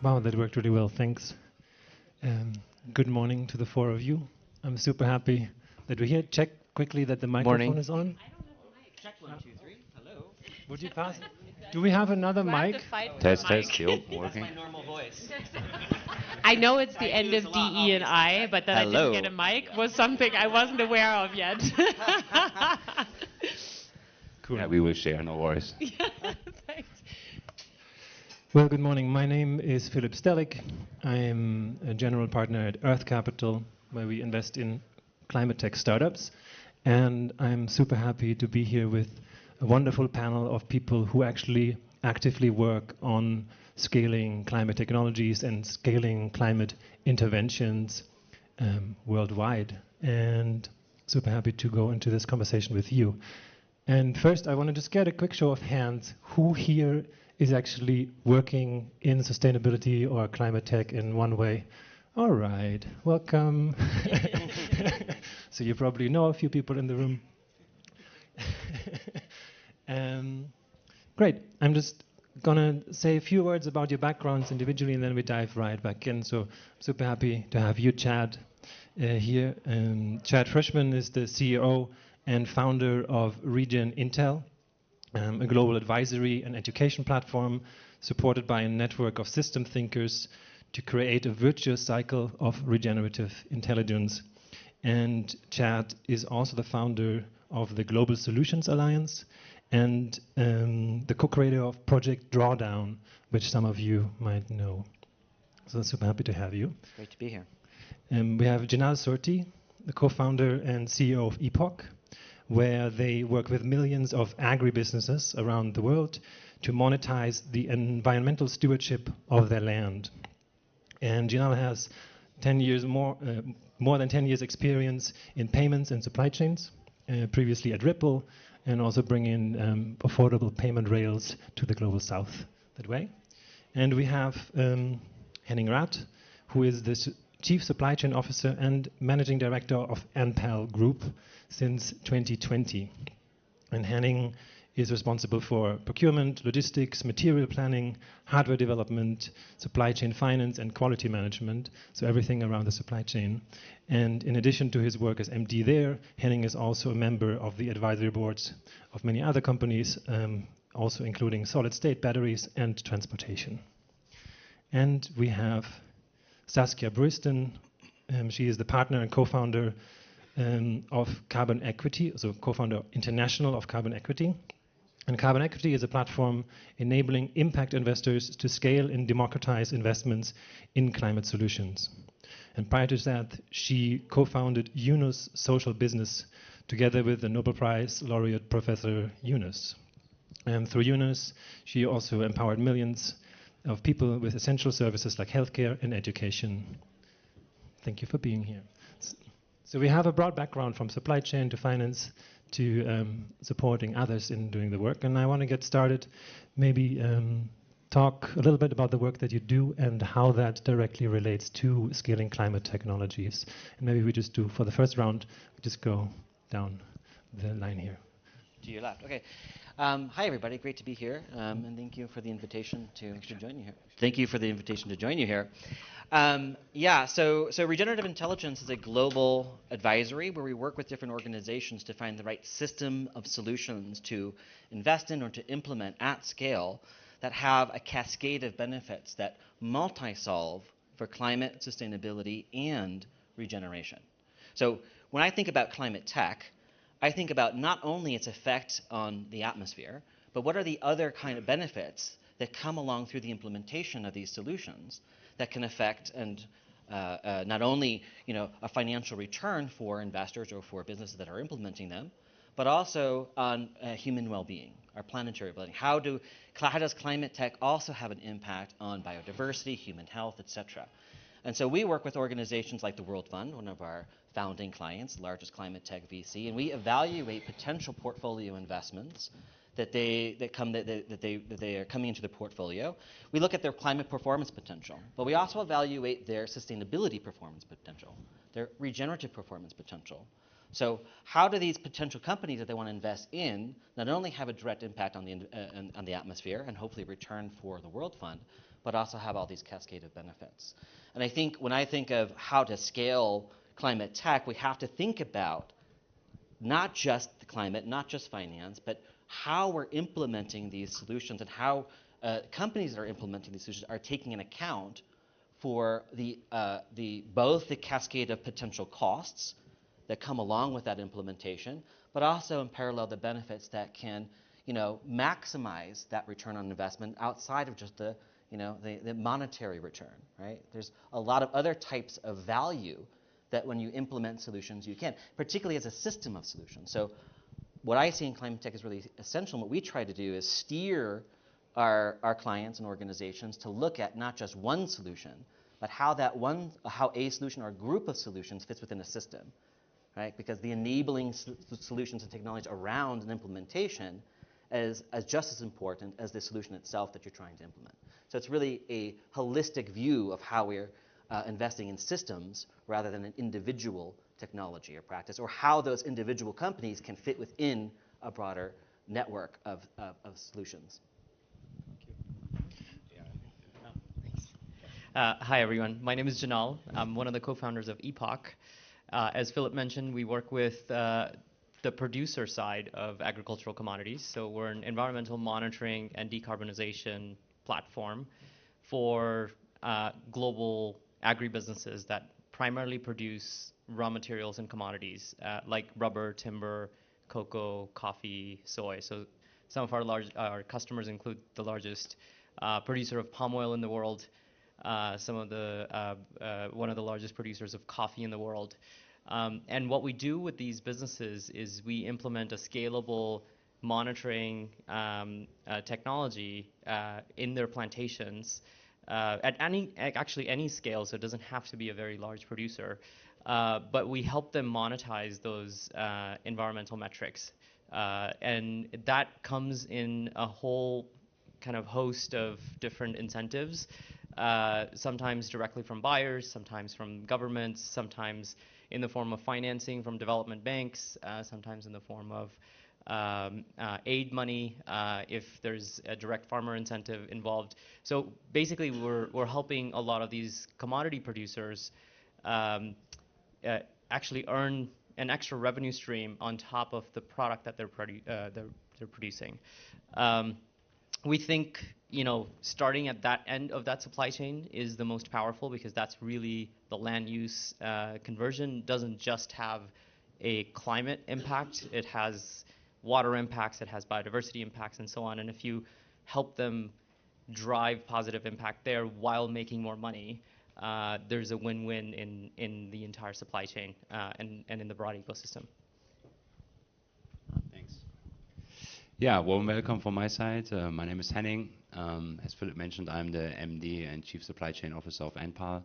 Wow, that worked really well. Thanks. Good morning to the four of you. I'm super happy that we're here. Check quickly that the microphone is on. I don't have a mic. Check 1, 2, 3. Hello. Would you pass? Do we have another mic? Test, still That's working. my normal voice. I know it's the end of DE and I, but that I Hello. didn't get a mic was something I wasn't aware of yet. Cool. Yeah, we will share, no worries. Thanks. Well, good morning. My name is Philip Stellick. I'm a general partner at Earth Capital, where we invest in climate tech startups. And I'm super happy to be here with a wonderful panel of people who actually actively work on scaling climate technologies and scaling climate interventions worldwide. And super happy to go into this conversation with you. And first, I want to just get a quick show of hands. Who here is actually working in sustainability or climate tech in one way? All right, welcome. So you probably know a few people in the room. Great. I'm just going to say a few words about your backgrounds individually, and then we dive right back in. So I'm super happy to have you, Chad, here. Chad Frischman is the CEO and founder of Regen Intel, a global advisory and education platform supported by a network of system thinkers to create a virtuous cycle of regenerative intelligence. And Chad is also the founder of the Global Solutions Alliance and the co-creator of Project Drawdown, which some of you might know. So super happy to have you. Great to be here. We have Janal Surti, the co-founder and CEO of Epoch, where they work with millions of agribusinesses around the world to monetize the environmental stewardship of their land. And Janal has 10 years more than 10 years experience in payments and supply chains, previously at Ripple, and also bringing affordable payment rails to the global south that way. And we have Henning Rath, who is the Chief Supply Chain Officer and Managing Director of Anpal Group since 2020. And Henning is responsible for procurement, logistics, material planning, hardware development, supply chain finance, and quality management, so everything around the supply chain. And in addition to his work as MD there, Henning is also a member of the advisory boards of many other companies, also including solid-state batteries and transportation. And we have Saskia Bruiston. She is the partner and co-founder of Carbon Equity, so co-founder international of Carbon Equity. And Carbon Equity is a platform enabling impact investors to scale and democratize investments in climate solutions. And prior to that, she co-founded Yunus Social Business together with the Nobel Prize laureate Professor Yunus. And through Yunus, she also empowered millions of people with essential services like healthcare and education. Thank you for being here. So we have a broad background from supply chain to finance to supporting others in doing the work. And I want to get started, maybe talk a little bit about the work that you do and how that directly relates to scaling climate technologies. And maybe we just do, for the first round, we just go down the line here. To your left. Okay. Hi, everybody. Great to be here. And thank you for the invitation to join you here. Thank you for the invitation to join you here. So Regenerative Intelligence is a global advisory where we work with different organizations to find the right system of solutions to invest in or to implement at scale that have a cascade of benefits that multi-solve for climate, sustainability, and regeneration. So when I think about climate tech, I think about not only its effect on the atmosphere, but what are the other kind of benefits that come along through the implementation of these solutions that can affect and not only a financial return for investors or for businesses that are implementing them, but also on human well-being, our planetary well-being. How does climate tech also have an impact on biodiversity, human health, etc.? And so we work with organizations like the World Fund, one of our founding clients, largest climate tech VC, and we evaluate potential portfolio investments that they are coming into the portfolio. We look at their climate performance potential, but we also evaluate their sustainability performance potential, their regenerative performance potential. So how do these potential companies that they want to invest in not only have a direct impact on the atmosphere and hopefully return for the World Fund, but also have all these cascade of benefits. And I think when I think of how to scale climate tech, we have to think about not just the climate, not just finance, but how we're implementing these solutions and how companies that are implementing these solutions are taking an account for both the cascade of potential costs that come along with that implementation, but also in parallel the benefits that can, maximize that return on investment outside of just the monetary return, right? There's a lot of other types of value that when you implement solutions you can, particularly as a system of solutions. So what I see in climate tech is really essential, and what we try to do is steer our clients and organizations to look at not just one solution, but how a solution or a group of solutions fits within a system, right? Because the enabling solutions and technology around an implementation is just as important as the solution itself that you're trying to implement. So it's really a holistic view of how we're investing in systems rather than an individual technology or practice, or how those individual companies can fit within a broader network of solutions. Hi, everyone. My name is Janal. I'm one of the co-founders of Epoch. As Philip mentioned, we work with the producer side of agricultural commodities. So we're an environmental monitoring and decarbonization platform for global agribusinesses that primarily produce raw materials and commodities like rubber, timber, cocoa, coffee, soy. So some of our customers include the largest producer of palm oil in the world, one of the largest producers of coffee in the world. And what we do with these businesses is we implement a scalable monitoring technology in their plantations at any scale, so it doesn't have to be a very large producer. But we help them monetize those environmental metrics. And that comes in a whole kind of host of different incentives, sometimes directly from buyers, sometimes from governments, sometimes in the form of financing from development banks, sometimes in the form of aid money if there's a direct farmer incentive involved. So basically we're helping a lot of these commodity producers actually earn an extra revenue stream on top of the product that they're producing. We think starting at that end of that supply chain is the most powerful, because that's really the land use conversion doesn't just have a climate impact, it has water impacts, it has biodiversity impacts, and so on. And if you help them drive positive impact there while making more money, there's a win-win in the entire supply chain and in the broad ecosystem. Thanks. Yeah, warm welcome from my side. My name is Henning. As Philip mentioned, I'm the MD and Chief Supply Chain Officer of NPAL.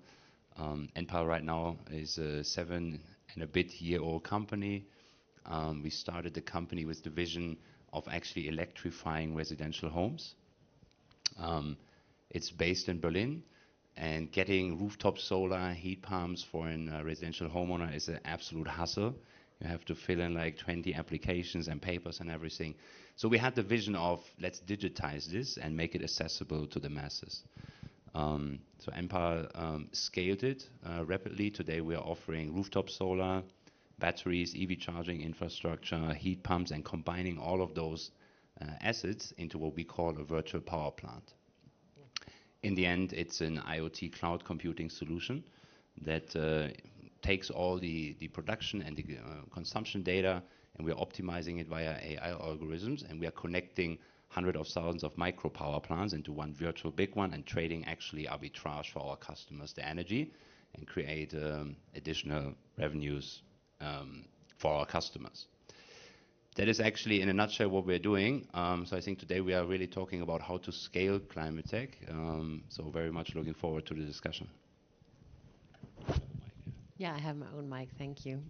NPAL right now is a 7-and-a-bit-year-old company. We started the company with the vision of actually electrifying residential homes. It's based in Berlin, and getting rooftop solar heat pumps for a residential homeowner is an absolute hassle. You have to fill in like 20 applications and papers and everything. So we had the vision of, let's digitize this and make it accessible to the masses. So NPAL scaled it rapidly. Today we are offering rooftop solar, batteries, EV charging infrastructure, heat pumps, and combining all of those assets into what we call a virtual power plant. In the end, it's an IoT cloud computing solution that takes all the production and the consumption data, and we're optimizing it via AI algorithms, and we are connecting hundreds of thousands of micro power plants into one virtual big one, and trading actually arbitrage for our customers the energy, and create additional revenues for our customers. That is actually in a nutshell what we're doing. So I think today we are really talking about how to scale climate tech. So very much looking forward to the discussion. Yeah, I have my own mic, thank you.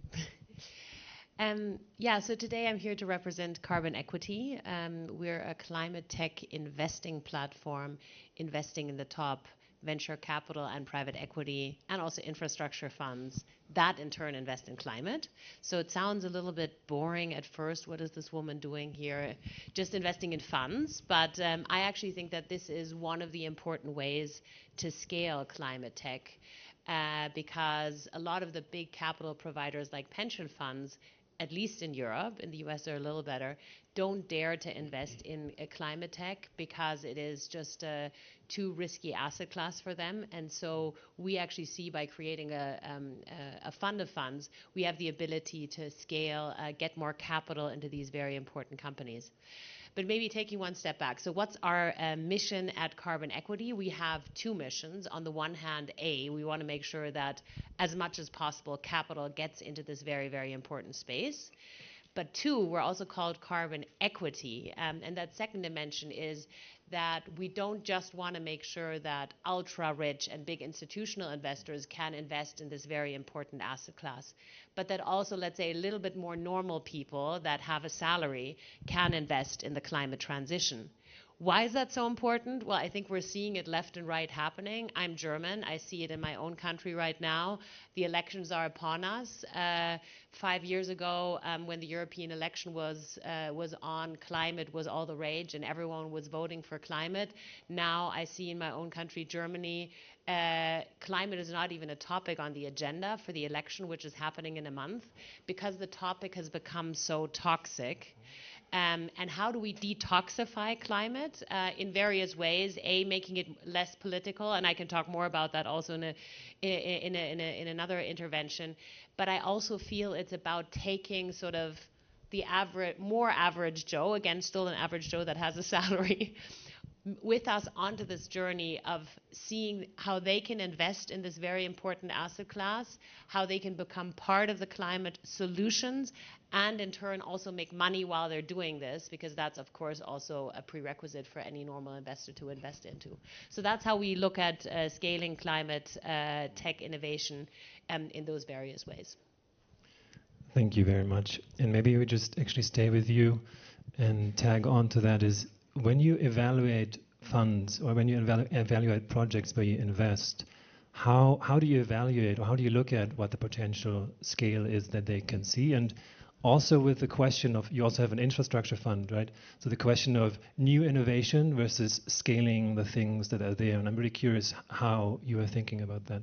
So today I'm here to represent Carbon Equity. We're a climate tech investing platform, investing in the top venture capital and private equity and also infrastructure funds that in turn invest in climate. So it sounds a little bit boring at first. What is this woman doing here? Just investing in funds. But I actually think that this is one of the important ways to scale climate tech because a lot of the big capital providers like pension funds, at least in Europe, in the US they're a little better, don't dare to invest in a climate tech because it is just a too risky asset class for them. And so we actually see by creating a fund of funds, we have the ability to scale, get more capital into these very important companies. But maybe taking one step back. So what's our mission at Carbon Equity? We have two missions. On the one hand, we want to make sure that as much as possible capital gets into this very, very important space. But two, we're also called Carbon Equity. And that second dimension is that we don't just want to make sure that ultra-rich and big institutional investors can invest in this very important asset class, but that also, let's say, a little bit more normal people that have a salary can invest in the climate transition. Why is that so important? Well, I think we're seeing it left and right happening. I'm German. I see it in my own country right now. The elections are upon us. 5 years ago, when the European election was on, climate was all the rage and everyone was voting for climate. Now I see in my own country, Germany, climate is not even a topic on the agenda for the election, which is happening in a month, because the topic has become so toxic. And how do we detoxify climate? In various ways. Making it less political, and I can talk more about that also in another intervention. But I also feel it's about taking sort of the more average Joe, again, still an average Joe that has a salary, with us onto this journey of seeing how they can invest in this very important asset class, how they can become part of the climate solutions, and in turn also make money while they're doing this, because that's of course also a prerequisite for any normal investor to invest into. So that's how we look at scaling climate tech innovation in those various ways. Thank you very much. And maybe we just actually stay with you and tag on to that is, when you evaluate funds or when you evaluate projects where you invest, how do you evaluate or how do you look at what the potential scale is that they can see? And also with the question of, you also have an infrastructure fund, right? So the question of new innovation versus scaling the things that are there. And I'm really curious how you are thinking about that.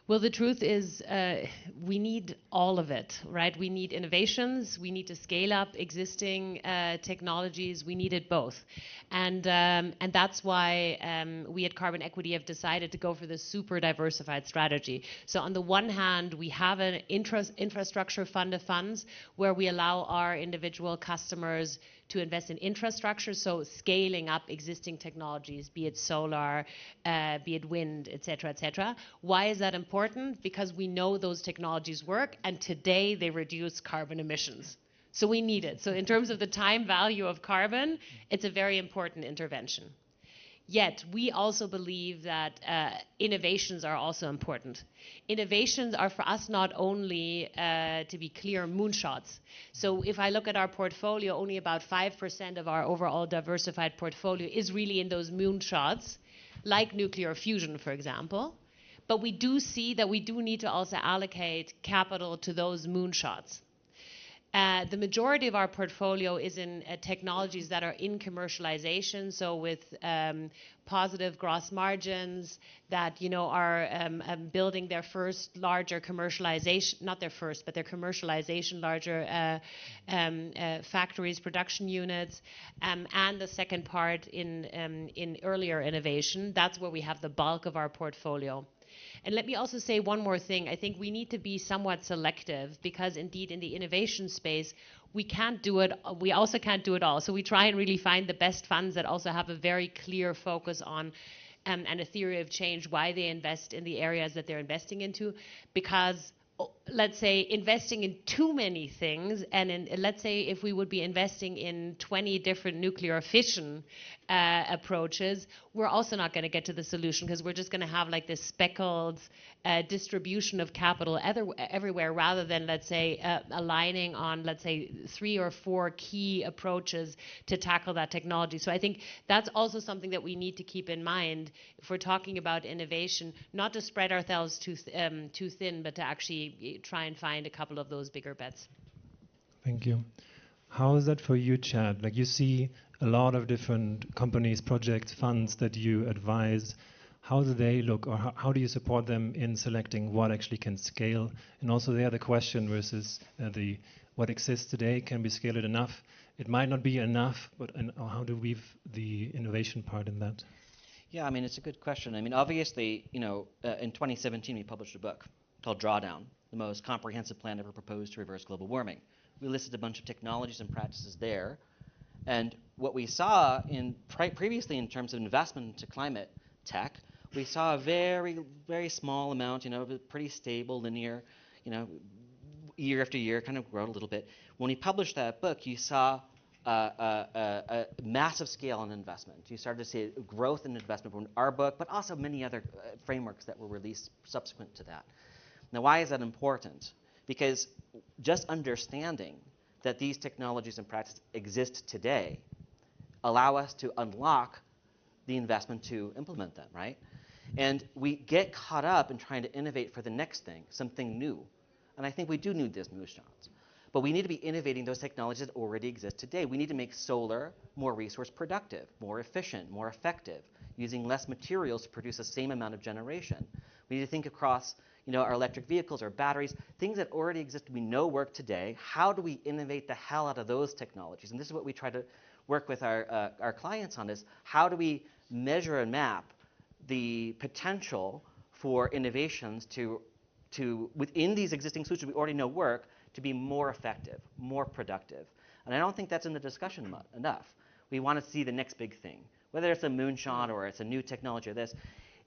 Well, the truth is we need all of it, right? We need innovations, we need to scale up existing technologies, we need it both. And that's why we at Carbon Equity have decided to go for this super diversified strategy. So on the one hand, we have an infrastructure fund of funds where we allow our individual customers to invest in infrastructure, so scaling up existing technologies, be it solar, be it wind, et cetera, et cetera. Why is that important? Because we know those technologies work, and today they reduce carbon emissions. So we need it. So in terms of the time value of carbon, it's a very important intervention. Yet, we also believe that innovations are also important. Innovations are for us not only, to be clear, moonshots. So if I look at our portfolio, only about 5% of our overall diversified portfolio is really in those moonshots, like nuclear fusion, for example. But we do see that we do need to also allocate capital to those moonshots. The majority of our portfolio is in technologies that are in commercialization, so with positive gross margins that are building their first larger commercialization, not their first, but their commercialization larger factories, production units, and the second part in earlier innovation. That's where we have the bulk of our portfolio. And let me also say one more thing. I think we need to be somewhat selective because indeed in the innovation space, we can't do it. We also can't do it all. So we try and really find the best funds that also have a very clear focus on and a theory of change, why they invest in the areas that they're investing into, because let's say, investing in too many things, and let's say if we would be investing in 20 different nuclear fission approaches, we're also not going to get to the solution, because we're just going to have like this speckled distribution of capital everywhere, rather than, let's say, aligning on, let's say, 3 or 4 key approaches to tackle that technology. So I think that's also something that we need to keep in mind if we're talking about innovation, not to spread ourselves too thin, but to actually try and find a couple of those bigger bets. Thank you. How is that for you, Chad? Like, you see a lot of different companies, projects, funds that you advise. How do they look, or how do you support them in selecting what actually can scale? And also there, the question versus what exists today, can we scale it enough? It might not be enough, but how do we weave the innovation part in that? Yeah, I mean, it's a good question. I mean, obviously, in 2017, we published a book called Drawdown, the most comprehensive plan ever proposed to reverse global warming. We listed a bunch of technologies and practices there. And what we saw previously in terms of investment into climate tech, we saw a very, very small amount, pretty stable, linear, year after year, kind of grow a little bit. When we published that book, you saw a massive scale in investment. You started to see a growth in investment from our book, but also many other frameworks that were released subsequent to that. Now, why is that important? Because just understanding that these technologies and practices exist today allow us to unlock the investment to implement them, right? And we get caught up in trying to innovate for the next thing, something new. And I think we do need these moonshots. But we need to be innovating those technologies that already exist today. We need to make solar more resource productive, more efficient, more effective, using less materials to produce the same amount of generation. We need to think across our electric vehicles, our batteries, things that already exist, we know work today. How do we innovate the hell out of those technologies? And this is what we try to work with our clients on, is how do we measure and map the potential for innovations to within these existing solutions we already know work, to be more effective, more productive. And I don't think that's in the discussion enough. We want to see the next big thing, whether it's a moonshot or it's a new technology or this.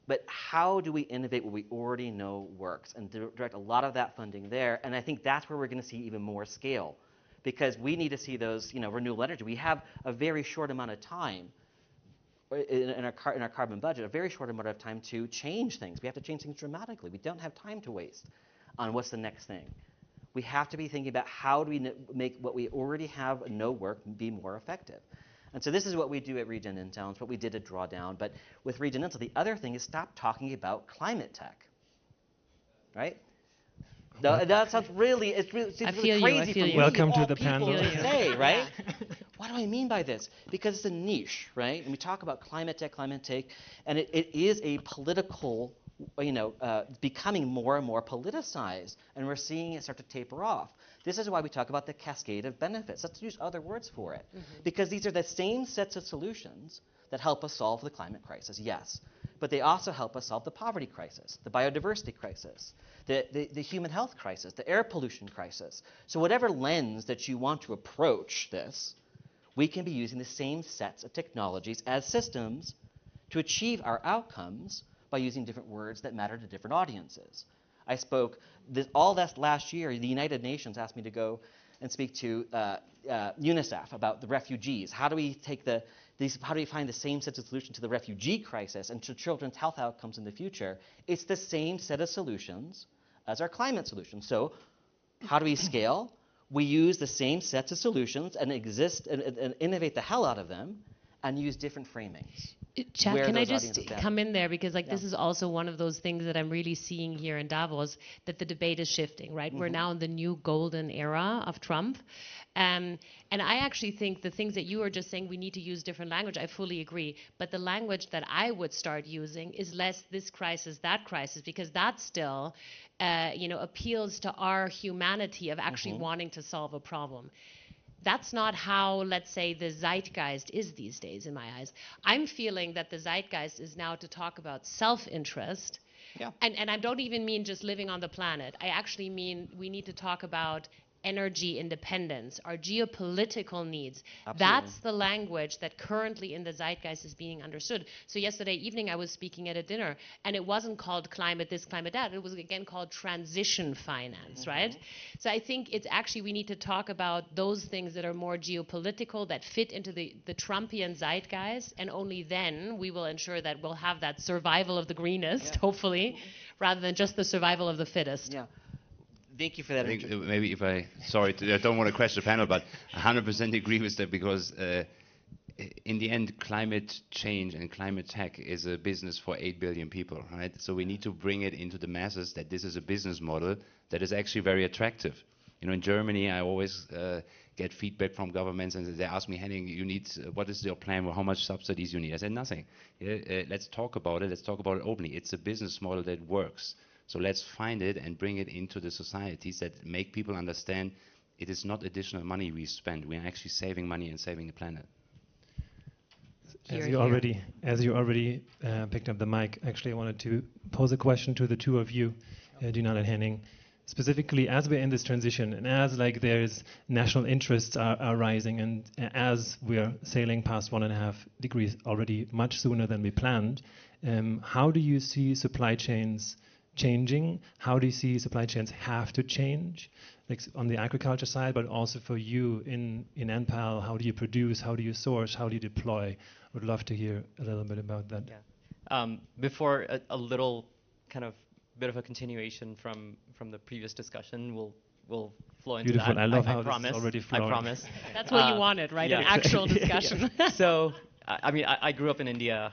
But how do we innovate what we already know works, and direct a lot of that funding there? And I think that's where we're going to see even more scale, because we need to see those, renewable energy. We have a very short amount of time in our carbon budget, a very short amount of time to change things. We have to change things dramatically. We don't have time to waste on what's the next thing. We have to be thinking about how do we make what we already have know work be more effective. And so this is what we do at Regen Intel. It's what we did at Drawdown. But with Regen Intel, the other thing is stop talking about climate tech, right? That sounds really, it's really crazy for me. Welcome to the panel. To say, right? What do I mean by this? Because it's a niche, right? And we talk about climate tech, and it is a political, becoming more and more politicized, and we're seeing it start to taper off. This is why we talk about the cascade of benefits. Let's use other words for it, because these are the same sets of solutions that help us solve the climate crisis, yes, but they also help us solve the poverty crisis, the biodiversity crisis, the human health crisis, the air pollution crisis. So whatever lens that you want to approach this, we can be using the same sets of technologies as systems to achieve our outcomes by using different words that matter to different audiences. I spoke all that last year. The United Nations asked me to go and speak to UNICEF about the refugees. How do we take how do we find the same sets of solutions to the refugee crisis and to children's health outcomes in the future? It's the same set of solutions as our climate solutions. So how do we scale? We use the same sets of solutions and innovate the hell out of them and use different framings. Chad, can I just come in there? Because this is also one of those things that I'm really seeing here in Davos, that the debate is shifting, right? We're now in the new golden era of Trump. And I actually think the things that you were just saying, we need to use different language, I fully agree. But the language that I would start using is less this crisis, that crisis, because that still appeals to our humanity of actually wanting to solve a problem. That's not how, let's say, the zeitgeist is these days, in my eyes. I'm feeling that the zeitgeist is now to talk about self-interest. Yeah. And I don't even mean just living on the planet. I actually mean we need to talk about energy independence, our geopolitical needs. Absolutely. That's the language that currently in the zeitgeist is being understood. So yesterday evening I was speaking at a dinner, and it wasn't called climate this, climate that. It was again called transition finance, right? So I think it's actually, we need to talk about those things that are more geopolitical, that fit into the Trumpian zeitgeist, and only then we will ensure that we'll have that survival of the greenest, hopefully, rather than just the survival of the fittest. Yeah. Thank you for that. I think maybe if I don't want to crash the panel, but 100% agree with that, because in the end, climate change and climate tech is a business for 8 billion people, right? So we need to bring it into the masses that this is a business model that is actually very attractive. You know, in Germany, I always get feedback from governments, and they ask me, Henning, what is your plan? Well, how much subsidies you need? I said, nothing. Let's talk about it. Let's talk about it openly. It's a business model that works. So let's find it and bring it into the societies that make people understand it is not additional money we spend. We are actually saving money and saving the planet. As you already picked up the mic, actually I wanted to pose a question to the two of you, Dinal and Henning. Specifically, as we're in this transition, and as there's national interests are rising, and as we're sailing past 1.5 degrees already much sooner than we planned, how do you see supply chains changing? How do you see supply chains have to change? Like on the agriculture side, but also for you in NPAL, how do you produce, how do you source, how do you deploy? Would love to hear a little bit about that. Yeah. Before a little kind of bit of a continuation from the previous discussion, we'll flow into Beautiful. that. I love how promise, this is already flowing. I promise. That's what you wanted, right? Yeah. An actual discussion. So, I mean, I grew up in India,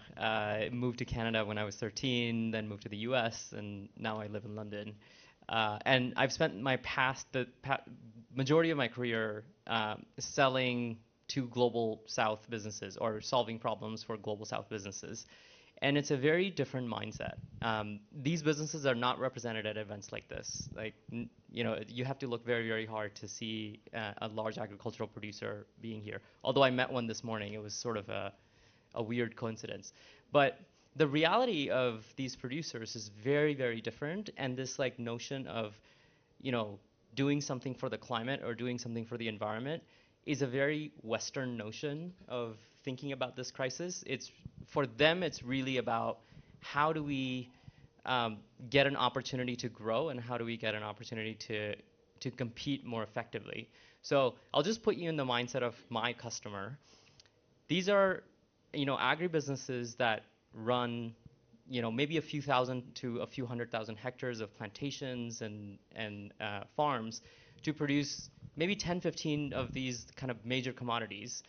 moved to Canada when I was 13, then moved to the US, and now I live in London. And I've spent the majority of my career selling to global South businesses, or solving problems for global South businesses. And it's a very different mindset. These businesses are not represented at events like this. Like, you have to look very, very hard to see a large agricultural producer being here. Although I met one this morning, it was sort of a weird coincidence. But the reality of these producers is very, very different. And this notion of, doing something for the climate or doing something for the environment is a very Western notion of thinking about this crisis. For them, it's really about how do we get an opportunity to grow, and how do we get an opportunity to compete more effectively. So I'll just put you in the mindset of my customer. These are, agribusinesses that run, maybe a few thousand to a few 100,000 hectares of plantations and farms to produce maybe 10, 15 of these kind of major commodities.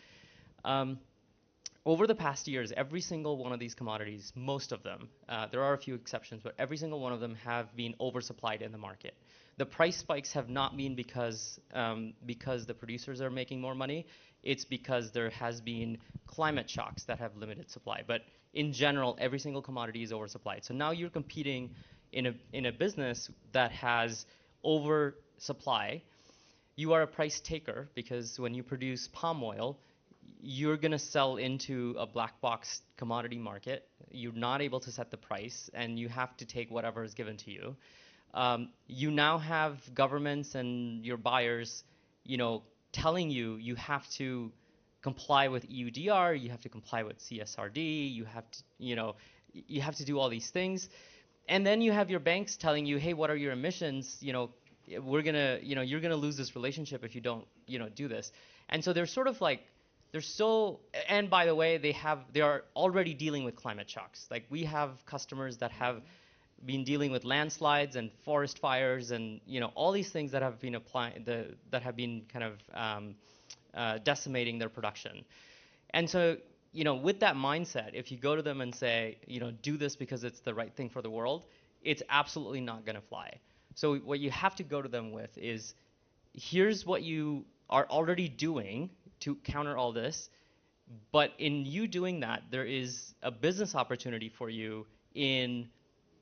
Over the past years, every single one of these commodities, most of them, there are a few exceptions, but every single one of them have been oversupplied in the market. The price spikes have not been because the producers are making more money. It's because there has been climate shocks that have limited supply. But in general, every single commodity is oversupplied. So now you're competing in a business that has oversupply. You are a price taker, because when you produce palm oil, you're going to sell into a black box commodity market. You're not able to set the price, and you have to take whatever is given to you. You now have governments and your buyers, telling you have to comply with EUDR, you have to comply with CSRD, you have to do all these things. And then you have your banks telling you, hey, what are your emissions? You're gonna lose this relationship if you don't, do this. And so they're sort of and by the way, they are already dealing with climate shocks. Like, we have customers that have been dealing with landslides and forest fires and all these things that have been kind of decimating their production. And so with that mindset, if you go to them and say do this because it's the right thing for the world, it's absolutely not going to fly. So what you have to go to them with is, here's what you are already doing to counter all this, but in you doing that, there is a business opportunity for you in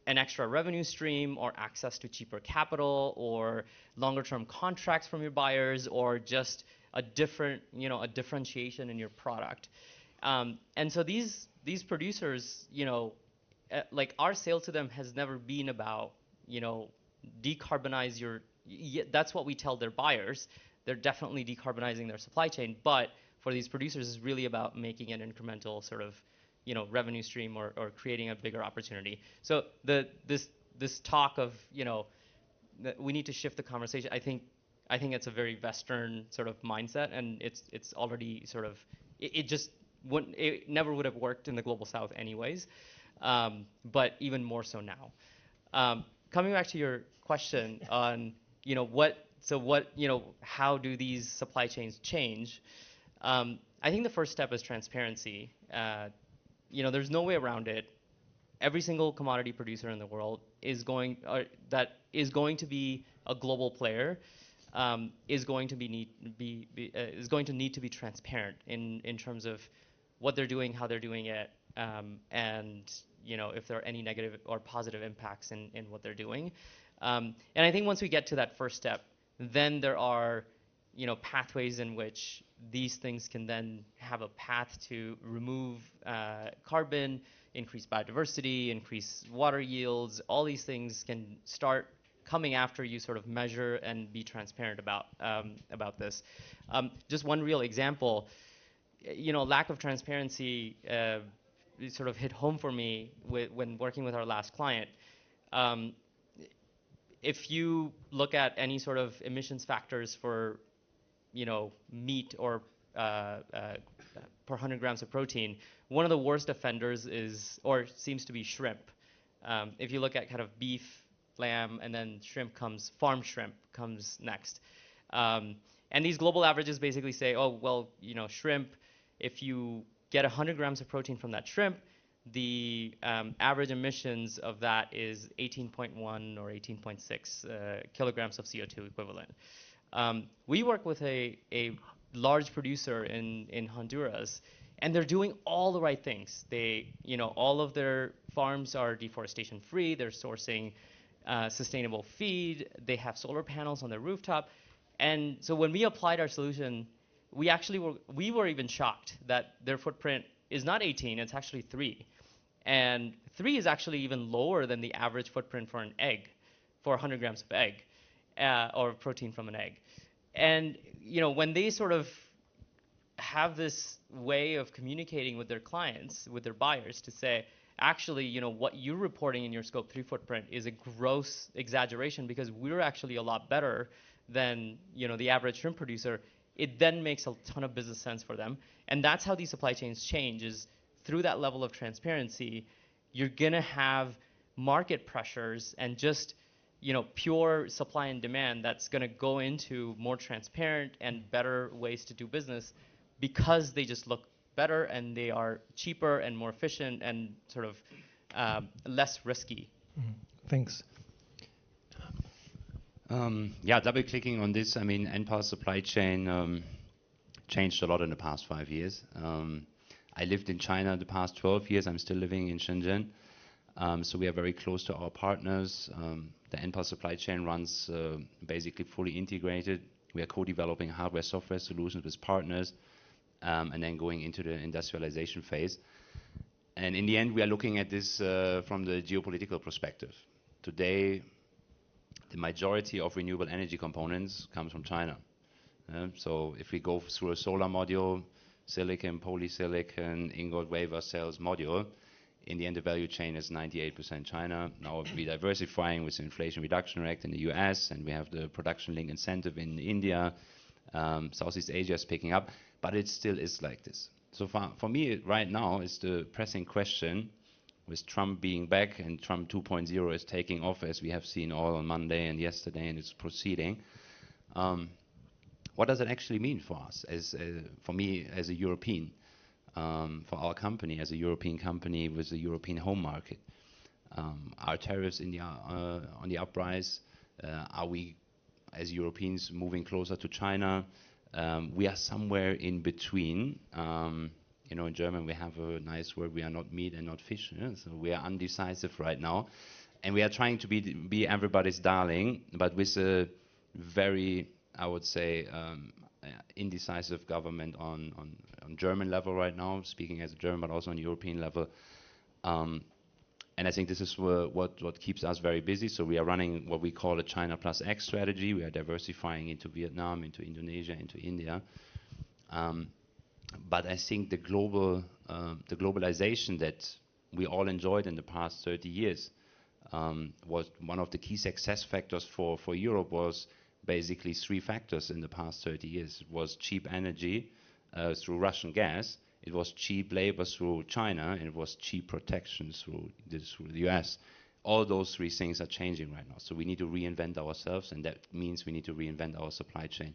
an extra revenue stream, or access to cheaper capital, or longer term contracts from your buyers, or just a differentiation in your product. And so these producers, our sale to them has never been about, decarbonize that's what we tell their buyers. They're definitely decarbonizing their supply chain, but for these producers, it's really about making an incremental sort of, revenue stream or creating a bigger opportunity. So this talk of, that we need to shift the conversation. I think it's a very Western sort of mindset, and it's already sort of it never would have worked in the global South anyways, but even more so now. Coming back to your question on how do these supply chains change? I think the first step is transparency. There's no way around it. Every single commodity producer in the world is going to be a global player, is going to need to be transparent in terms of what they're doing, how they're doing it, and if there are any negative or positive impacts in what they're doing. And I think once we get to that first step, then there are pathways in which these things can then have a path to remove carbon, increase biodiversity, increase water yields. All these things can start coming after you sort of measure and be transparent about this. Just one real example, lack of transparency sort of hit home for me when working with our last client. If you look at any sort of emissions factors for meat or per 100 grams of protein, one of the worst offenders seems to be shrimp. If you look at kind of beef, lamb, and then farm shrimp comes next. And these global averages basically say, oh, well, shrimp, if you get 100 grams of protein from that shrimp, the average emissions of that is 18.1 or 18.6 kilograms of CO2 equivalent. We work with a large producer in Honduras, and they're doing all the right things. All of their farms are deforestation free. They're sourcing sustainable feed. They have solar panels on their rooftop. And so when we applied our solution, we were even shocked that their footprint is not 18, it's actually 3. And 3 is actually even lower than the average footprint for an egg, for 100 grams of egg, or protein from an egg. And when they sort of have this way of communicating with their clients, with their buyers, to say, actually, what you're reporting in your Scope 3 footprint is a gross exaggeration because we're actually a lot better than the average shrimp producer, it then makes a ton of business sense for them. And that's how these supply chains change, is through that level of transparency. You're going to have market pressures and just pure supply and demand that's going to go into more transparent and better ways to do business because they just look better and they are cheaper and more efficient and sort of less risky. Thanks. Double clicking on this, I mean, NPA's supply chain changed a lot in the past 5 years. I lived in China the past 12 years. I'm still living in Shenzhen. So we are very close to our partners. The NPA supply chain runs basically fully integrated. We are co-developing hardware, software solutions with partners, and then going into the industrialization phase. And in the end, we are looking at this from the geopolitical perspective. Today, the majority of renewable energy components comes from China. So if we go through a solar module, silicon, polysilicon, ingot, wafer, cells, module, in the end, the value chain is 98% China. Now we're diversifying with the Inflation Reduction Act in the US, and we have the production link incentive in India. Southeast Asia is picking up, but it still is like this. So for me, right now, is the pressing question, with Trump being back and Trump 2.0 is taking off, as we have seen all on Monday and yesterday, and it's proceeding. What does it actually mean for us, for me as a European, for our company as a European company with a European home market? Are tariffs on the uprise? Are we, as Europeans, moving closer to China? We are somewhere in between. In German we have a nice word, we are not meat and not fish. So we are undecisive right now. And we are trying to be everybody's darling, but with a very, I would say, indecisive government on German level right now, speaking as a German, but also on European level. And I think this is what keeps us very busy. So we are running what we call a China plus X strategy. We are diversifying into Vietnam, into Indonesia, into India. But I think the globalization that we all enjoyed in the past 30 years was one of the key success factors for Europe. Was basically three factors in the past 30 years. It was cheap energy through Russian gas, it was cheap labor through China, and it was cheap protection through the US. All those three things are changing right now. So we need to reinvent ourselves, and that means we need to reinvent our supply chain.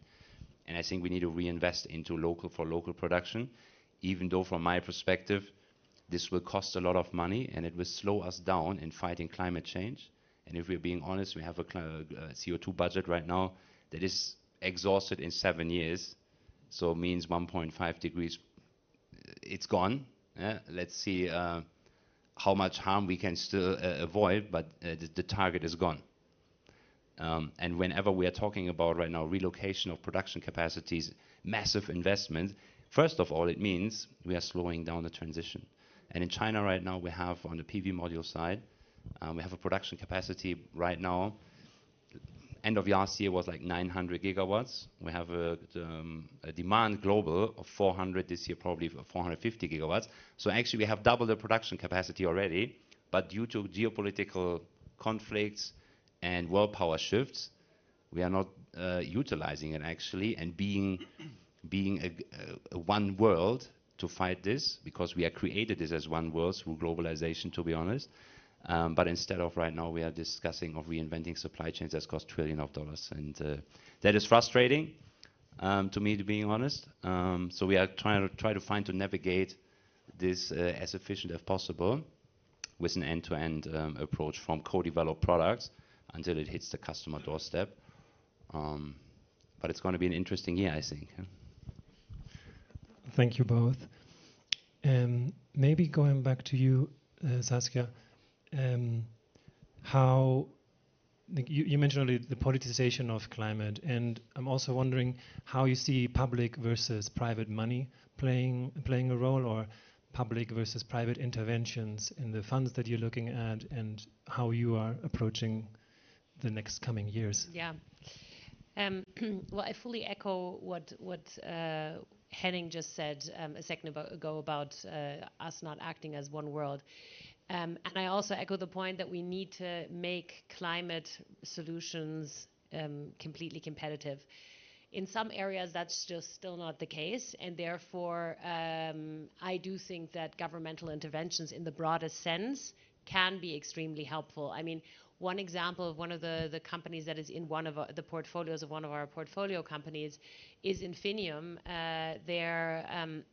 And I think we need to reinvest into local for local production, even though from my perspective, this will cost a lot of money and it will slow us down in fighting climate change. And if we're being honest, we have a CO2 budget right now that is exhausted in 7 years. So it means 1.5 degrees, it's gone. Let's see how much harm we can still avoid, but the target is gone. And whenever we are talking about right now relocation of production capacities, massive investment, first of all, it means we are slowing down the transition. And in China right now, we have on the PV module side, we have a production capacity right now. End of last year was like 900 gigawatts. We have a demand global of 400 this year, probably 450 gigawatts. So actually we have double the production capacity already, but due to geopolitical conflicts and world power shifts, we are not utilizing it actually, and being a one world to fight this, because we are created this as one world through globalization, to be honest. But instead of right now, we are discussing of reinventing supply chains that cost trillions of dollars, and that is frustrating to me, to being honest. So we are trying to navigate this as efficient as possible with an end-to-end approach from co-developed products until it hits the customer doorstep. But it's going to be an interesting year, I think. Thank you both. Maybe going back to you, Saskia, how you mentioned already the politicization of climate, and I'm also wondering how you see public versus private money playing a role, or public versus private interventions in the funds that you're looking at, and how you are approaching the next coming years. Yeah. Well, I fully echo what Henning just said a second ago about us not acting as one world. And I also echo the point that we need to make climate solutions completely competitive. In some areas, that's just still not the case, and therefore, I do think that governmental interventions in the broadest sense can be extremely helpful. I mean, one example of one of the companies that is in one of the portfolios of one of our portfolio companies is Infinium. They're an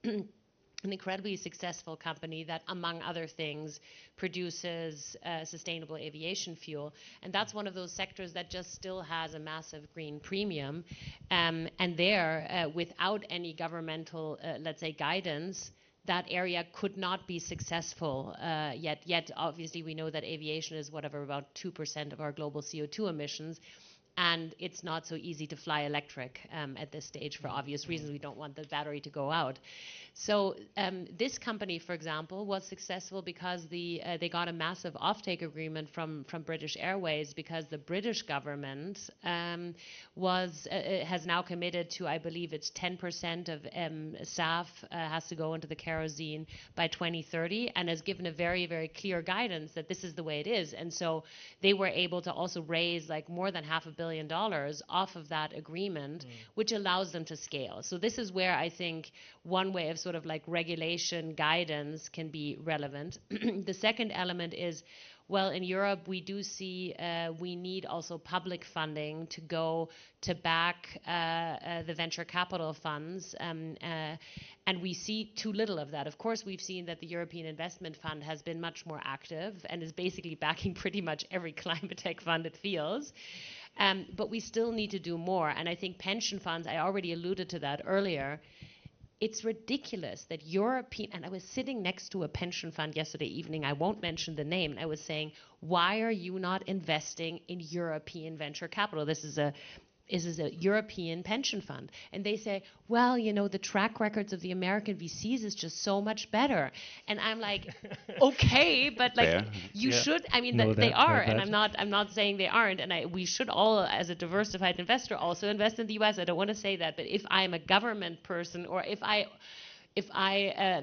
incredibly successful company that, among other things, produces sustainable aviation fuel. And that's one of those sectors that just still has a massive green premium. And there, without any governmental, let's say, guidance, that area could not be successful yet. Obviously, we know that aviation is about 2% of our global CO2 emissions. And it's not so easy to fly electric at this stage for obvious reasons. We don't want the battery to go out. So this company, for example, was successful because they got a massive offtake agreement from British Airways, because the British government has now committed to, I believe it's 10% of SAF has to go into the kerosene by 2030, and has given a very, very clear guidance that this is the way it is. And so they were able to also raise like more than $500 million off of that agreement, which allows them to scale. So this is where I think one way of sort of like regulation guidance can be relevant. The second element is, well, in Europe, we do see we need also public funding to go to back the venture capital funds, and we see too little of that. Of course, we've seen that the European Investment Fund has been much more active and is basically backing pretty much every climate tech fund it feels. But we still need to do more. And I think pension funds, I already alluded to that earlier, it's ridiculous that European, and I was sitting next to a pension fund yesterday evening, I won't mention the name, and I was saying, why are you not investing in European venture capital? This is a is a European pension fund. And they say, well, the track records of the American VCs is just so much better. And I'm like, okay, but like Fair. you Yeah. should, I mean, Know they that, are, heard and that. I'm not saying they aren't. And we should all, as a diversified investor, also invest in the US. I don't want to say that, but if I'm a government person, or if I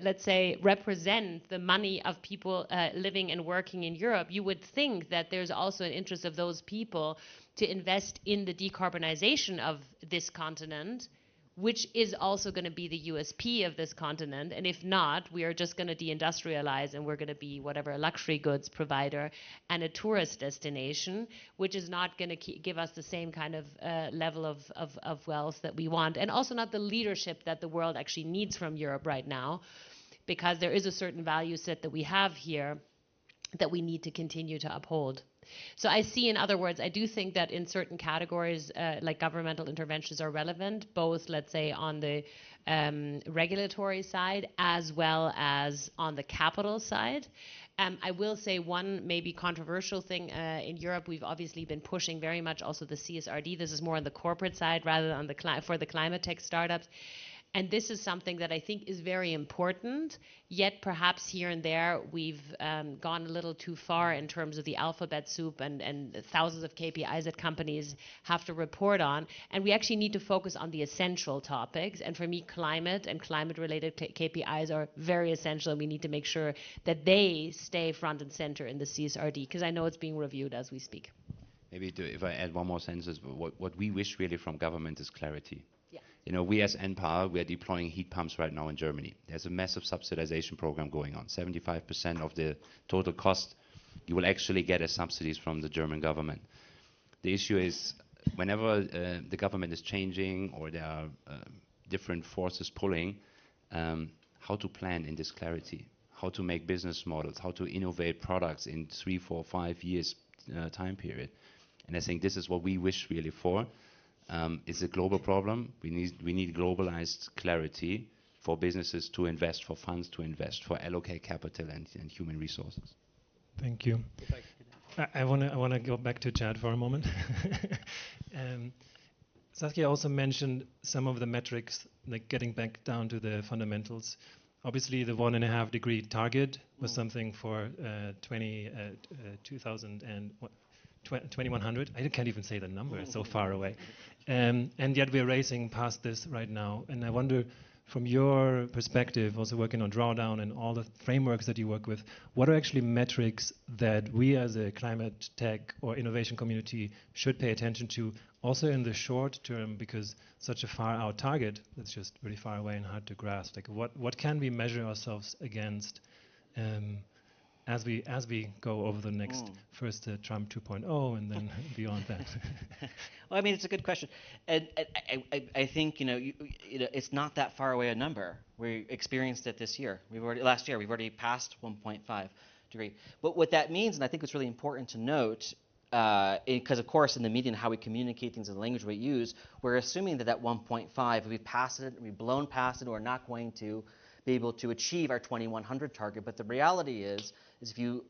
let's say, represent the money of people living and working in Europe, you would think that there's also an interest of those people to invest in the decarbonization of this continent, which is also going to be the USP of this continent. And if not, we are just going to deindustrialize, and we're going to be whatever, a luxury goods provider and a tourist destination, which is not going to give us the same kind of level of wealth that we want, and also not the leadership that the world actually needs from Europe right now, because there is a certain value set that we have here that we need to continue to uphold. So I see, in other words, I do think that in certain categories, like governmental interventions are relevant, both, let's say, on the regulatory side as well as on the capital side. I will say one maybe controversial thing in Europe, we've obviously been pushing very much also the CSRD. This is more on the corporate side rather than on the for the climate tech startups. And this is something that I think is very important, yet perhaps here and there we've gone a little too far in terms of the alphabet soup and thousands of KPIs that companies have to report on. And we actually need to focus on the essential topics. And for me, climate and climate-related KPIs are very essential. We need to make sure that they stay front and center in the CSRD, because I know it's being reviewed as we speak. Maybe if I add one more sentence, what we wish really from government is clarity. Yeah. We as NPower, we are deploying heat pumps right now in Germany. There's a massive subsidization program going on. 75% of the total cost you will actually get as subsidies from the German government. The issue is, whenever the government is changing or there are different forces pulling, how to plan in this clarity, how to make business models, how to innovate products in 3, 4, 5 years time period. And I think this is what we wish really for. It's a global problem. We need globalized clarity for businesses to invest, for funds to invest, for allocate capital and human resources. Thank you. I want to go back to Chad for a moment. Saskia also mentioned some of the metrics, like getting back down to the fundamentals. Obviously, the 1.5 degree target was something for 2100. I can't even say the number, it's so far away. And yet we're racing past this right now. And I wonder, from your perspective, also working on drawdown and all the frameworks that you work with, what are actually metrics that we as a climate tech or innovation community should pay attention to, also in the short term, because such a far out target that's just really far away and hard to grasp. Like what can we measure ourselves against as we go over the next first Trump 2.0 and then beyond that? Well, I mean, it's a good question, and I think it's not that far away a number. We experienced it this year. Last year we've already passed 1.5 degree. But what that means, and I think it's really important to note, because of course in the media and how we communicate things and the language we use, we're assuming that 1.5, we've passed it, we've blown past it, we're not going to be able to achieve our 2100 target. But the reality is if you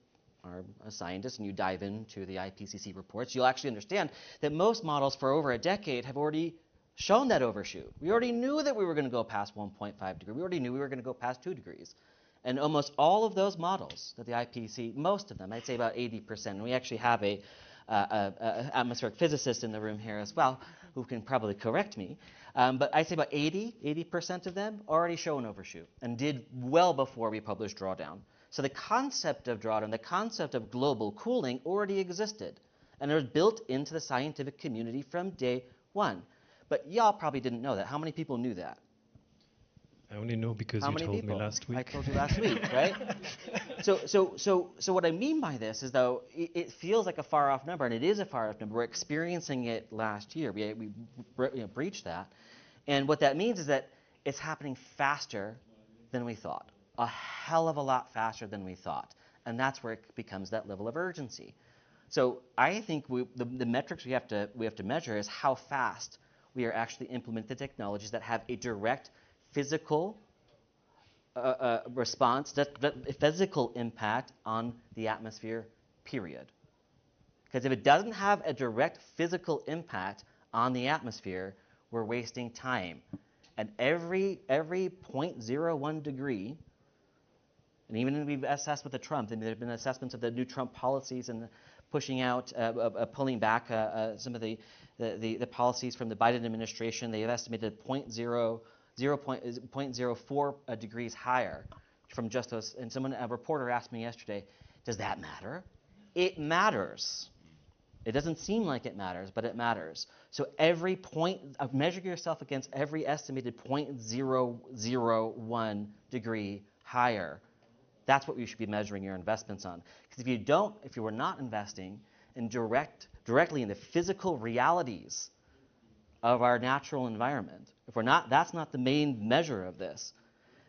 are a scientist and you dive into the IPCC reports, you'll actually understand that most models for over a decade have already shown that overshoot. We already knew that we were going to go past 1.5 degrees. We already knew we were going to go past 2 degrees. And almost all of those models that the IPCC, most of them, I'd say about 80%, and we actually have a atmospheric physicist in the room here as well, who can probably correct me, but I'd say about 80% of them already show an overshoot and did well before we published drawdown. So the concept of drawdown, the concept of global cooling already existed, and it was built into the scientific community from day one. But y'all probably didn't know that. How many people knew that? I only know because you told me last week. I told you last week, right? So what I mean by this is, though, it feels like a far off number, and it is a far off number. We're experiencing it last year. We breached that, and what that means is that it's happening faster than we thought, a hell of a lot faster than we thought, and that's where it becomes that level of urgency. So I think the metrics we have to measure is how fast we are actually implementing the technologies that have a direct physical response, physical impact on the atmosphere, period. Because if it doesn't have a direct physical impact on the atmosphere, we're wasting time. And every 0.01 degree, and even we've assessed with the Trump, there have been assessments of the new Trump policies and pushing out, pulling back some of the policies from the Biden administration. They have estimated 0.04 degrees higher from just those. And a reporter asked me yesterday, does that matter? It matters. It doesn't seem like it matters, but it matters. So every measure yourself against every estimated 0.001 degree higher. That's what you should be measuring your investments on. Because if you were not investing in directly in the physical realities of our natural environment, that's not the main measure of this,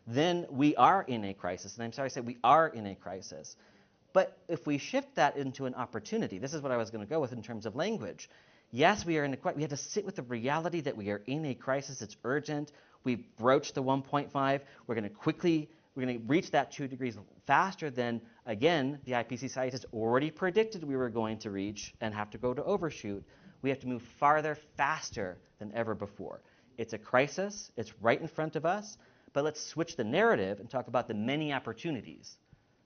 then we are in a crisis. And I'm sorry I said we are in a crisis. But if we shift that into an opportunity, this is what I was going to go with in terms of language. Yes, we have to sit with the reality that we are in a crisis. It's urgent. We've broached the 1.5. We're going to reach that 2 degrees faster than, again, the IPCC scientists already predicted we were going to reach and have to go to overshoot. We have to move farther, faster than ever before. It's a crisis. It's right in front of us. But let's switch the narrative and talk about the many opportunities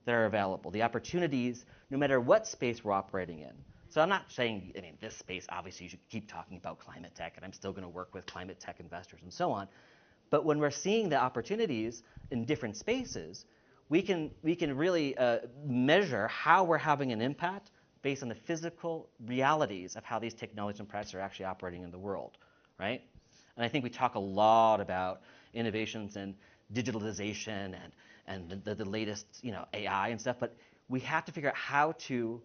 that are available. The opportunities, no matter what space we're operating in. So I'm not saying, this space, obviously you should keep talking about climate tech, and I'm still going to work with climate tech investors and so on. But when we're seeing the opportunities in different spaces, we can really measure how we're having an impact based on the physical realities of how these technologies and products are actually operating in the world, right? And I think we talk a lot about innovations and digitalization and the latest AI and stuff, but we have to figure out how to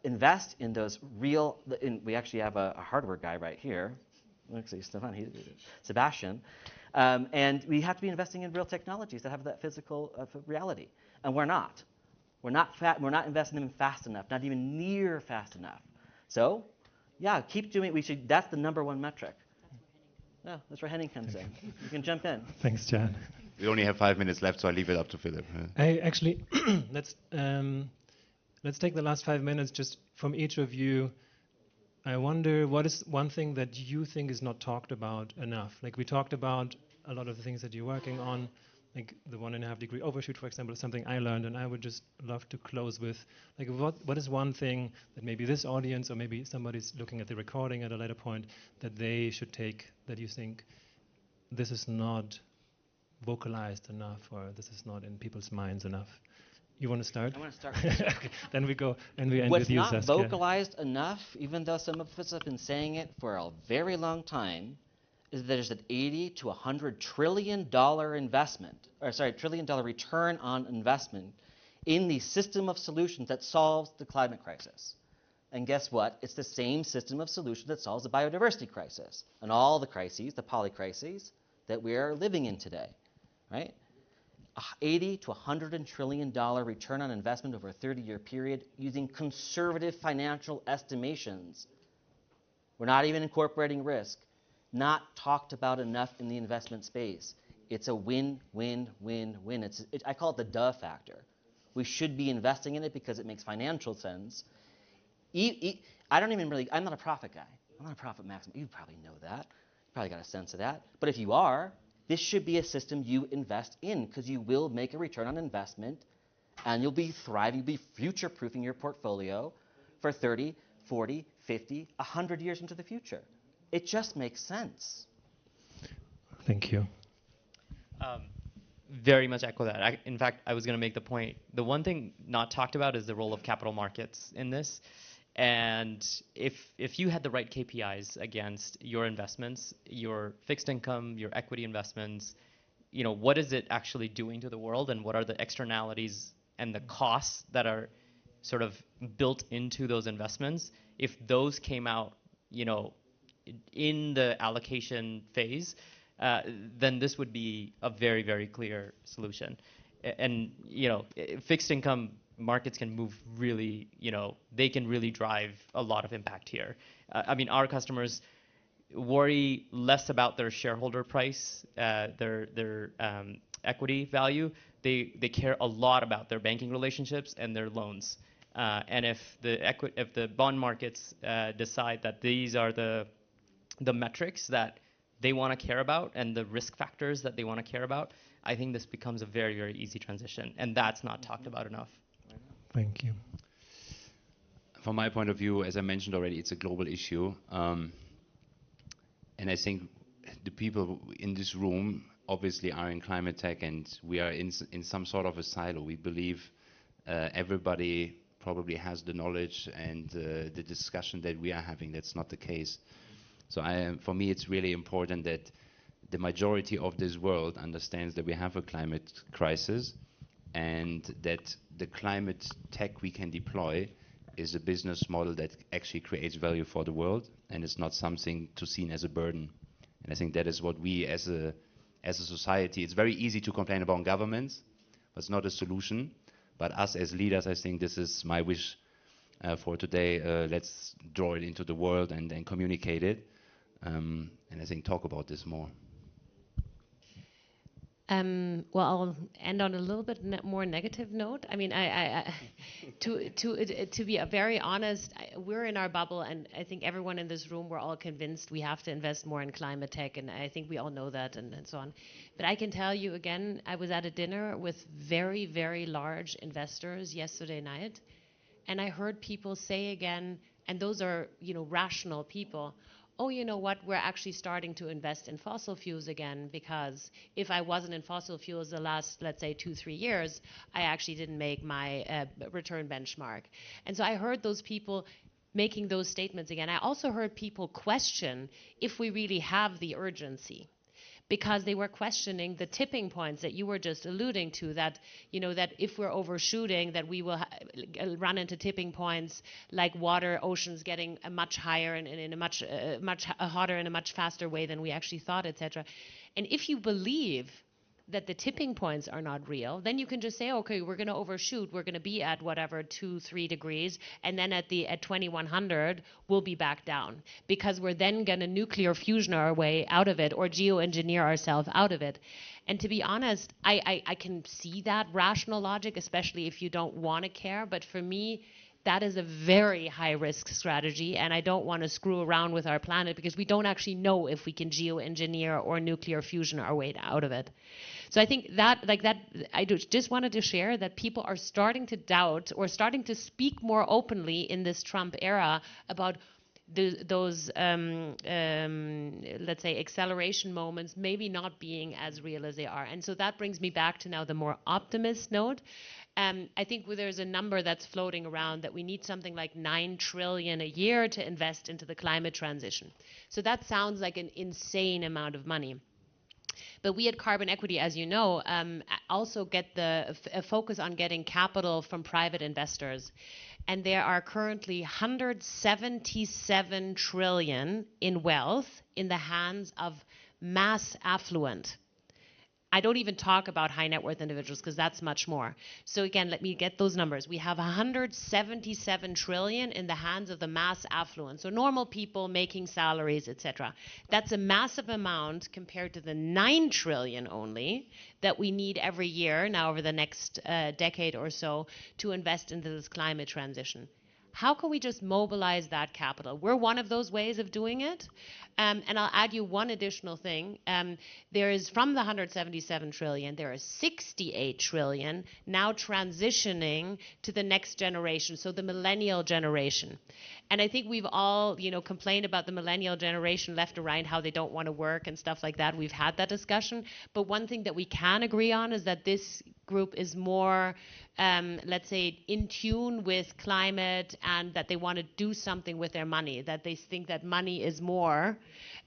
invest in those real. We actually have a hardware guy right here. Actually, Sebastian. And we have to be investing in real technologies that have that physical reality, and we're not. We're not investing in them fast enough, not even near fast enough. So, yeah, keep doing. That's the #1 metric. Yeah, that's where Henning comes in. You can jump in. Thanks, Jan. We only have 5 minutes left, so I leave it up to Philip. Let's take the last 5 minutes just from each of you. I wonder, what is one thing that you think is not talked about enough? Like, we talked about a lot of the things that you're working on, like the 1.5 degree overshoot, for example, is something I learned, and I would just love to close with, like, what is one thing that maybe this audience or maybe somebody's looking at the recording at a later point that they should take, that you think this is not vocalized enough, or this is not in people's minds enough? You want to start? I want to start. Okay, then we go and we end What's with you, not Saskia. vocalized enough, even though some of us have been saying it for a very long time, is that there's an $80 to $100 trillion trillion dollar return on investment in the system of solutions that solves the climate crisis. And guess what? It's the same system of solutions that solves the biodiversity crisis and all the crises, the polycrises that we are living in today, right? $80 to $100 trillion return on investment over a 30-year period using conservative financial estimations. We're not even incorporating risk. Not talked about enough in the investment space. It's a win, win, win, win. I call it the duh factor. We should be investing in it because it makes financial sense. I'm not a profit guy. I'm not a profit maximum. You probably know that. You probably got a sense of that. But if you are, this should be a system you invest in because you will make a return on investment and you'll be thriving, you'll be future-proofing your portfolio for 30, 40, 50, 100 years into the future. It just makes sense. Thank you. Very much echo that. In fact, I was going to make the point. The one thing not talked about is the role of capital markets in this. And if you had the right KPIs against your investments, your fixed income, your equity investments, what is it actually doing to the world, and what are the externalities and the costs that are sort of built into those investments? If those came out, in the allocation phase, then this would be a very, very clear solution. And fixed income markets can move really, they can really drive a lot of impact here. Our customers worry less about their shareholder price, their equity value. They care a lot about their banking relationships and their loans. And if the bond markets decide that these are the the metrics that they want to care about and the risk factors that they want to care about, I think this becomes a very, very easy transition. And that's not talked about enough. Thank you. From my point of view, as I mentioned already, it's a global issue. And I think the people in this room obviously are in climate tech, and we are in some sort of a silo. We believe everybody probably has the knowledge and the discussion that we are having. That's not the case. So for me, it's really important that the majority of this world understands that we have a climate crisis, and that the climate tech we can deploy is a business model that actually creates value for the world, and it's not something to seen as a burden. And I think that is what we as a society, it's very easy to complain about governments, but it's not a solution. But us as leaders, I think this is my wish for today. Let's draw it into the world and then communicate it. And I think talk about this more. Well, I'll end on a little bit more negative note. I mean, to be very honest, we're in our bubble, and I think everyone in this room, we're all convinced we have to invest more in climate tech, and I think we all know that, and so on. But I can tell you again, I was at a dinner with very, very large investors yesterday night, and I heard people say again, and those are, rational people, oh, you know what, we're actually starting to invest in fossil fuels again, because if I wasn't in fossil fuels the last, let's say, 2-3 years, I actually didn't make my return benchmark. And so I heard those people making those statements again. I also heard people question if we really have the urgency, because they were questioning the tipping points that you were just alluding to, that that if we're overshooting, that we will run into tipping points like oceans getting much higher and in a much hotter in a much faster way than we actually thought, etc. And if you believe that the tipping points are not real, then you can just say, okay, we're going to overshoot. We're going to be at whatever 2-3 degrees, and then at 2100 we'll be back down, because we're then going to nuclear fusion our way out of it or geoengineer ourselves out of it. And to be honest, I can see that rational logic, especially if you don't want to care. But for me, that is a very high-risk strategy, and I don't want to screw around with our planet, because we don't actually know if we can geoengineer or nuclear fusion our way out of it. So I think that, I just wanted to share that people are starting to doubt or starting to speak more openly in this Trump era about those, let's say, acceleration moments maybe not being as real as they are. And so that brings me back to now the more optimist note. I think there's a number that's floating around that we need something like $9 trillion a year to invest into the climate transition. So that sounds like an insane amount of money. But we at Carbon Equity, as you know, also get a focus on getting capital from private investors. And there are currently 177 trillion in wealth in the hands of mass affluent. I don't even talk about high net worth individuals, because that's much more. So again, let me get those numbers. We have 177 trillion in the hands of the mass affluent, so normal people making salaries, etc. That's a massive amount compared to the 9 trillion only that we need every year now over the next decade or so to invest into this climate transition. How can we just mobilize that capital? We're one of those ways of doing it. And I'll add you one additional thing. There is, from the 177 trillion, there is 68 trillion now transitioning to the next generation, so the millennial generation. And I think we've all, complained about the millennial generation left or right, how they don't want to work and stuff like that. We've had that discussion. But one thing that we can agree on is that this group is more, let's say, in tune with climate, and that they want to do something with their money, that they think that money is more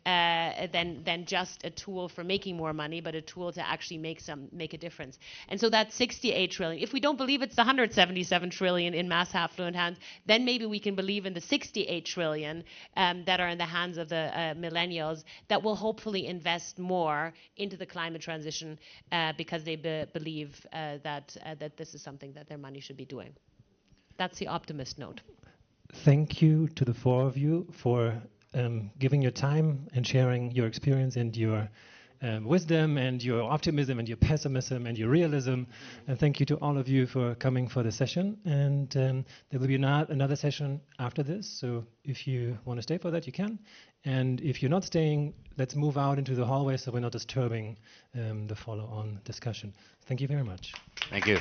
than just a tool for making more money, but a tool to actually make a difference. And so that 68 trillion, if we don't believe it's the 177 trillion in mass affluent hands, then maybe we can believe in the 68 trillion that are in the hands of the millennials, that will hopefully invest more into the climate transition because they believe that this is something that their money should be doing. That's the optimist note. Thank you to the four of you for giving your time and sharing your experience and your wisdom and your optimism and your pessimism and your realism. And thank you to all of you for coming for the session. And there will be another session after this. So if you want to stay for that, you can. And if you're not staying, let's move out into the hallway so we're not disturbing the follow-on discussion. Thank you very much. Thank you.